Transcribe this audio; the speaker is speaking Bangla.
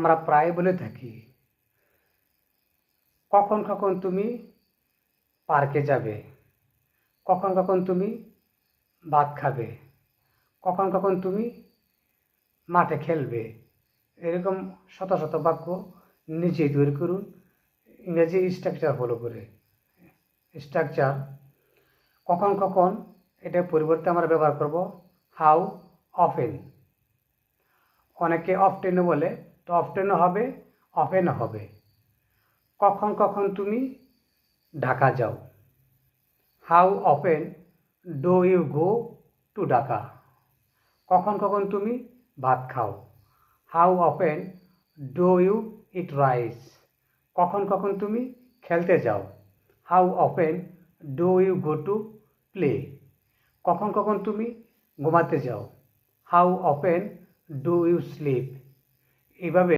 আমরা প্রায় বলে থাকি, কখন কখন তুমি পার্কে যাবে, কখন কখন তুমি ভাত খাবে, কখন কখন তুমি মাঠে খেলবে। এরকম শত শত বাক্য নিজেই তৈরি করুন ইংরেজি স্ট্রাকচার ফলো করে। স্ট্রাকচার কখন কখন এটার পরিবর্তে আমরা ব্যবহার করব হাউ অফেন। অনেকে অফটেনও বলে, তো অফটেনও হবে, অফেনও হবে। কখন কখন তুমি ঢাকা যাও, how often do you go to Dhaka. কখন কখন তুমি ভাত খাও, how often do you eat rice. কখন কখন তুমি খেলতে যাও, how often do you go to play. কখন কখন তুমি ঘুমাতে যাও, how often do you sleep. এইভাবে